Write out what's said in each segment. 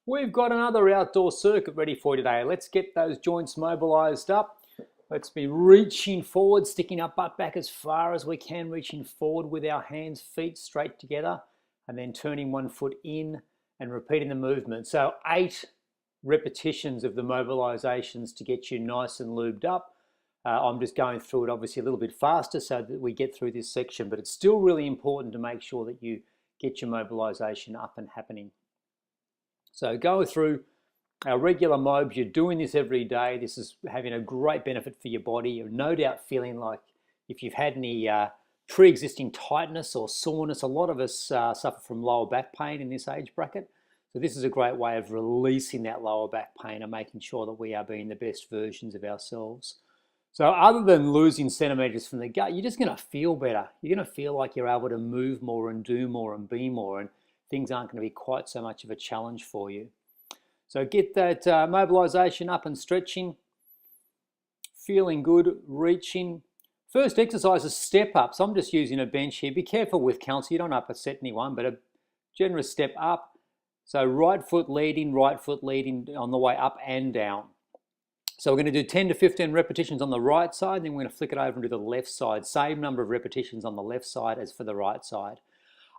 We've got another outdoor circuit ready for you today. Let's get those joints mobilized up. Let's be reaching forward, sticking our butt back as far as we can, reaching forward with our hands, feet straight together, and then turning one foot in and repeating the movement. So 8 repetitions of the mobilizations to get you nice and lubed up. I'm just going through it obviously a little bit faster so that we get through this section, but it's still really important to make sure that you get your mobilization up and happening. So go through our regular mobs. You're doing this every day. This is having a great benefit for your body. You're no doubt feeling like if you've had any pre-existing tightness or soreness, a lot of us suffer from lower back pain in this age bracket. So this is a great way of releasing that lower back pain and making sure that we are being the best versions of ourselves. So other than losing centimeters from the gut, you're just going to feel better. You're going to feel like you're able to move more and do more and be more, and things aren't going to be quite so much of a challenge for you. So get that mobilization up and stretching, feeling good, reaching. First exercise is step up. So I'm just using a bench here. Be careful with count so you don't upset anyone, but a generous step up. So right foot leading on the way up and down. So we're going to do 10 to 15 repetitions on the right side, then we're going to flick it over into the left side. Same number of repetitions on the left side as for the right side.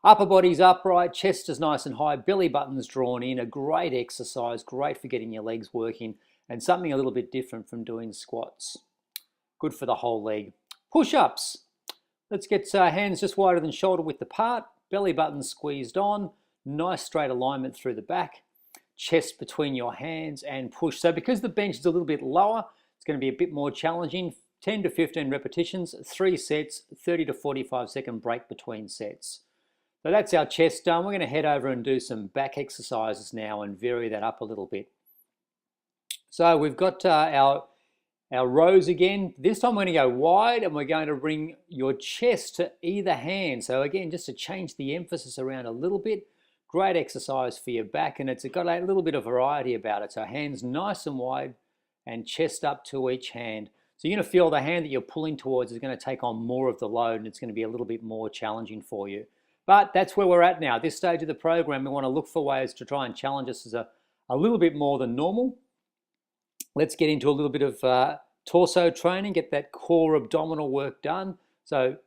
Upper body's upright, chest is nice and high, belly button's drawn in. A great exercise, great for getting your legs working, and something a little bit different from doing squats. Good for the whole leg. Push-ups. Let's get hands just wider than shoulder width apart, belly button squeezed on, nice straight alignment through the back, chest between your hands, and push. So because the bench is a little bit lower, it's going to be a bit more challenging. 10 to 15 repetitions, 3 sets, 30 to 45 second break between sets. So that's our chest done. We're going to head over and do some back exercises now and vary that up a little bit. So we've got our rows again. This time we're going to go wide and we're going to bring your chest to either hand. So again, just to change the emphasis around a little bit. Great exercise for your back, and it's got a little bit of variety about it. So hands nice and wide and chest up to each hand. So you're going to feel the hand that you're pulling towards is going to take on more of the load, and it's going to be a little bit more challenging for you. But that's where we're at now. This stage of the program, we want to look for ways to try and challenge us as a little bit more than normal. Let's get into a little bit of torso training, get that core abdominal work done. So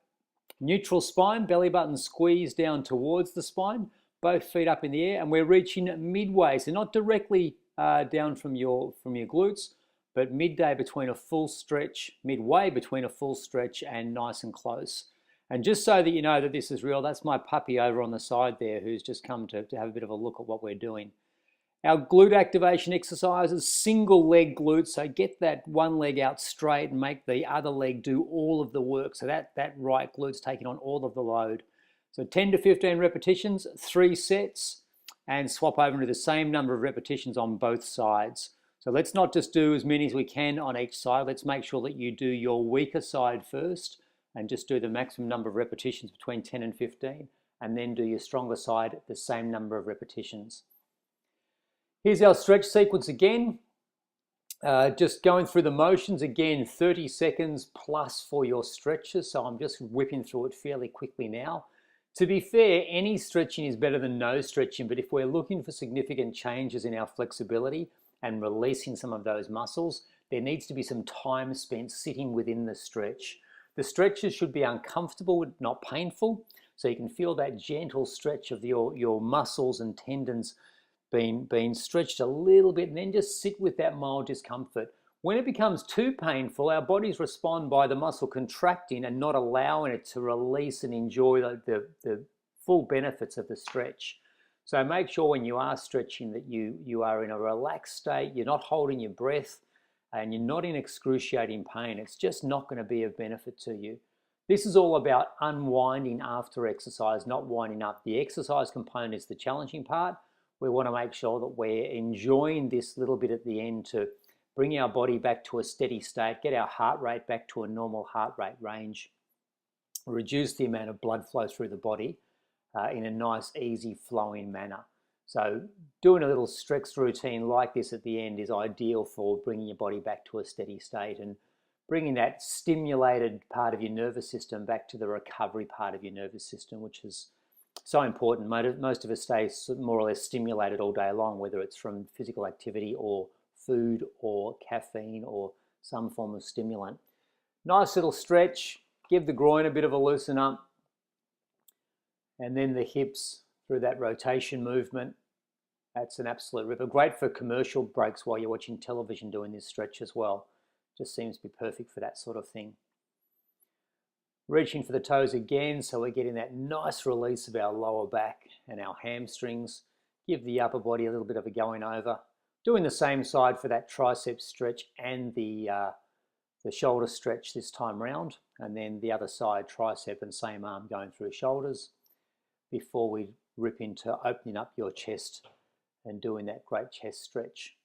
neutral spine, belly button squeezed down towards the spine, both feet up in the air, and we're reaching midway. So not directly down from your glutes, but midway between a full stretch and nice and close. And just so that you know that this is real, that's my puppy over on the side there who's just come to have a bit of a look at what we're doing. Our glute activation exercises, single leg glutes, so get that one leg out straight and make the other leg do all of the work. So that right glute's taking on all of the load. So 10 to 15 repetitions, 3 sets, and swap over into the same number of repetitions on both sides. So let's not just do as many as we can on each side. Let's make sure that you do your weaker side first and just do the maximum number of repetitions between 10 and 15, and then do your stronger side the same number of repetitions. Here's our stretch sequence again. Just going through the motions again, 30 seconds plus for your stretches. So I'm just whipping through it fairly quickly now. To be fair, any stretching is better than no stretching, but if we're looking for significant changes in our flexibility and releasing some of those muscles, there needs to be some time spent sitting within the stretch. The stretches should be uncomfortable, not painful, so you can feel that gentle stretch of your muscles and tendons being stretched a little bit, and then just sit with that mild discomfort. When it becomes too painful, our bodies respond by the muscle contracting and not allowing it to release and enjoy the full benefits of the stretch. So make sure when you are stretching that you are in a relaxed state, you're not holding your breath, and you're not in excruciating pain. It's just not going to be of benefit to you. This is all about unwinding after exercise, not winding up. The exercise component is the challenging part. We want to make sure that we're enjoying this little bit at the end to bring our body back to a steady state, get our heart rate back to a normal heart rate range, reduce the amount of blood flow through the body in a nice, easy flowing manner. So doing a little stretch routine like this at the end is ideal for bringing your body back to a steady state and bringing that stimulated part of your nervous system back to the recovery part of your nervous system, which is So important. Most of us stay more or less stimulated all day long, whether it's from physical activity or food or caffeine or some form of stimulant. Nice little stretch, give the groin a bit of a loosen up, and then the hips through that rotation movement. That's an absolute ripper. Great for commercial breaks while you're watching television doing this stretch as well. Just seems to be perfect for that sort of thing. Reaching for the toes again, so we're getting that nice release of our lower back and our hamstrings. Give the upper body a little bit of a going over. Doing the same side for that tricep stretch and the shoulder stretch this time round. And then the other side, tricep and same arm going through shoulders before we rip into opening up your chest and doing that great chest stretch.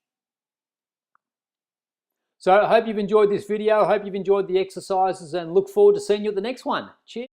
So I hope you've enjoyed this video. I hope you've enjoyed the exercises and look forward to seeing you at the next one. Cheers.